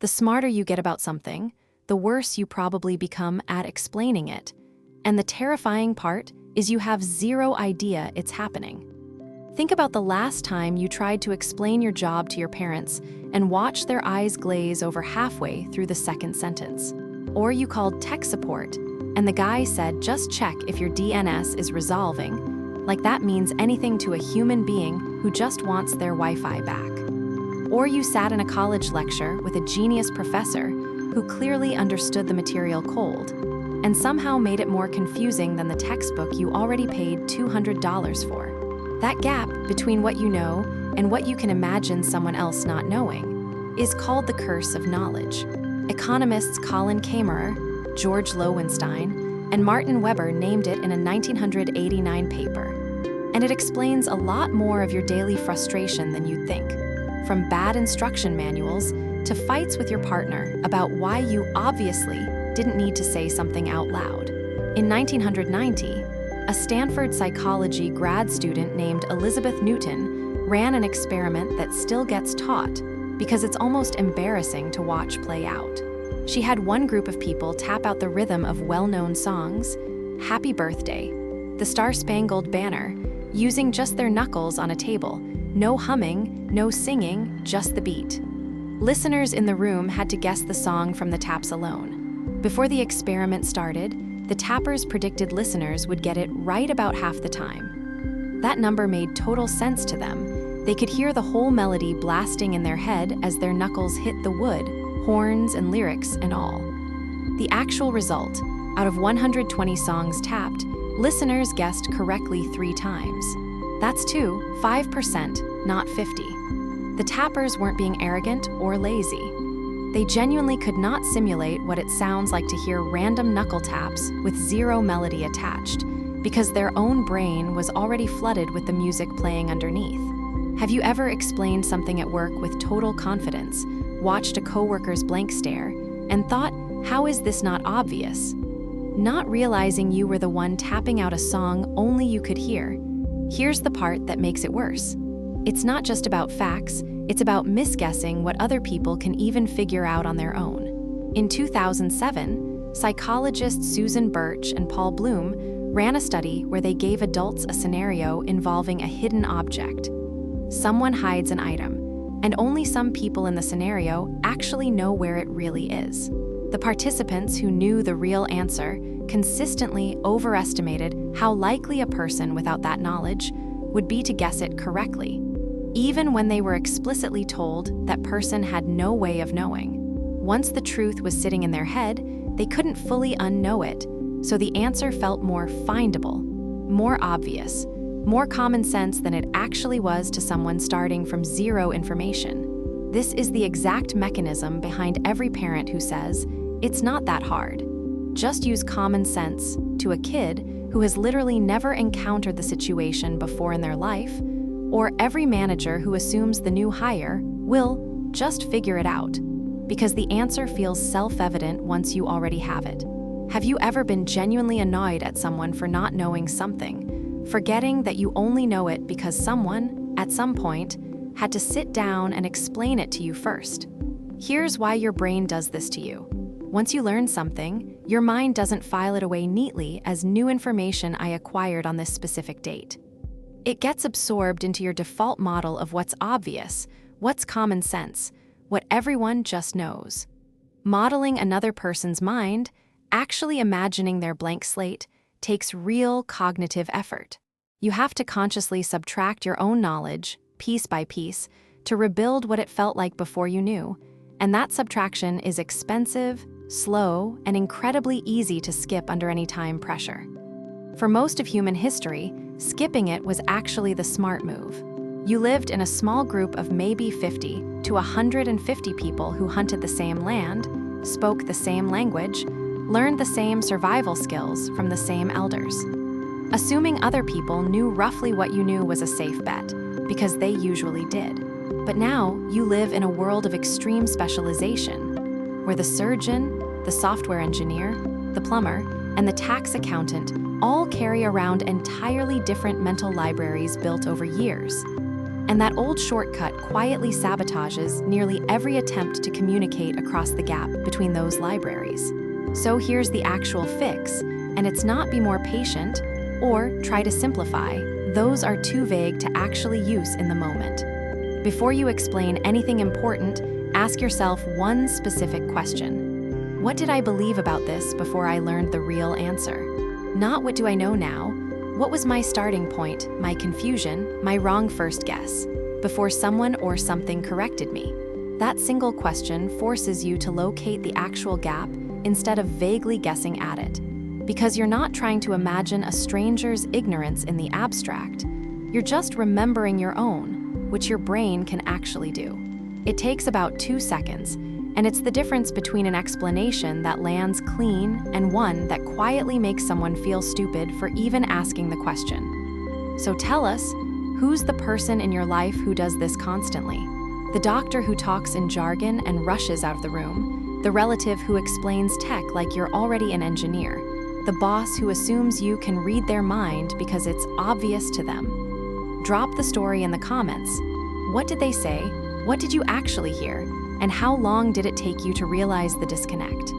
The smarter you get about something, the worse you probably become at explaining it. And the terrifying part is you have zero idea it's happening. Think about the last time you tried to explain your job to your parents and watched their eyes glaze over halfway through the second sentence. Or you called tech support and the guy said, "Just check if your DNS is resolving," like that means anything to a human being who just wants their Wi-Fi back. Or you sat in a college lecture with a genius professor who clearly understood the material cold and somehow made it more confusing than the textbook you already paid $200 for. That gap between what you know and what you can imagine someone else not knowing is called the curse of knowledge. Economists Colin Kammerer, George Lowenstein, and Martin Weber named it in a 1989 paper. And it explains a lot more of your daily frustration than you'd think, from bad instruction manuals to fights with your partner about why you obviously didn't need to say something out loud. In 1990, a Stanford psychology grad student named Elizabeth Newton ran an experiment that still gets taught because it's almost embarrassing to watch play out. She had one group of people tap out the rhythm of well-known songs, Happy Birthday, The Star-Spangled Banner, using just their knuckles on a table. No humming, no singing, just the beat. Listeners in the room had to guess the song from the taps alone. Before the experiment started, the tappers predicted listeners would get it right about half the time. That number made total sense to them. They could hear the whole melody blasting in their head as their knuckles hit the wood, horns and lyrics and all. The actual result, out of 120 songs tapped, listeners guessed correctly 3 times. That's 5%, not 50. The tappers weren't being arrogant or lazy. They genuinely could not simulate what it sounds like to hear random knuckle taps with zero melody attached, because their own brain was already flooded with the music playing underneath. Have you ever explained something at work with total confidence, watched a coworker's blank stare, and thought, "How is this not obvious?" Not realizing you were the one tapping out a song only you could hear. Here's the part that makes it worse. It's not just about facts, it's about misguessing what other people can even figure out on their own. In 2007, psychologists Susan Birch and Paul Bloom ran a study where they gave adults a scenario involving a hidden object. Someone hides an item, and only some people in the scenario actually know where it really is. The participants who knew the real answer consistently overestimated how likely a person without that knowledge would be to guess it correctly, even when they were explicitly told that person had no way of knowing. Once the truth was sitting in their head, they couldn't fully unknow it, so the answer felt more findable, more obvious, more common sense than it actually was to someone starting from zero information. This is the exact mechanism behind every parent who says, "It's not that hard. Just use common sense," to a kid who has literally never encountered the situation before in their life, or every manager who assumes the new hire will just figure it out, because the answer feels self-evident once you already have it. Have you ever been genuinely annoyed at someone for not knowing something, forgetting that you only know it because someone, at some point, had to sit down and explain it to you first? Here's why your brain does this to you. Once you learn something, your mind doesn't file it away neatly as new information I acquired on this specific date. It gets absorbed into your default model of what's obvious, what's common sense, what everyone just knows. Modeling another person's mind, actually imagining their blank slate, takes real cognitive effort. You have to consciously subtract your own knowledge, piece by piece, to rebuild what it felt like before you knew, and that subtraction is expensive, slow, and incredibly easy to skip under any time pressure. For most of human history, skipping it was actually the smart move. You lived in a small group of maybe 50 to 150 people who hunted the same land, spoke the same language, learned the same survival skills from the same elders. Assuming other people knew roughly what you knew was a safe bet, because they usually did. But now, you live in a world of extreme specialization, where the surgeon, the software engineer, the plumber, and the tax accountant all carry around entirely different mental libraries built over years. And that old shortcut quietly sabotages nearly every attempt to communicate across the gap between those libraries. So here's the actual fix, and it's not be more patient or try to simplify. Those are too vague to actually use in the moment. Before you explain anything important, ask yourself one specific question. What did I believe about this before I learned the real answer? Not what do I know now? What was my starting point, my confusion, my wrong first guess, before someone or something corrected me? That single question forces you to locate the actual gap instead of vaguely guessing at it. Because you're not trying to imagine a stranger's ignorance in the abstract, you're just remembering your own, which your brain can actually do. It takes about 2 seconds, and it's the difference between an explanation that lands clean and one that quietly makes someone feel stupid for even asking the question. So tell us, who's the person in your life who does this constantly? The doctor who talks in jargon and rushes out of the room, the relative who explains tech like you're already an engineer, the boss who assumes you can read their mind because it's obvious to them. Drop the story in the comments. What did they say? What did you actually hear? And how long did it take you to realize the disconnect?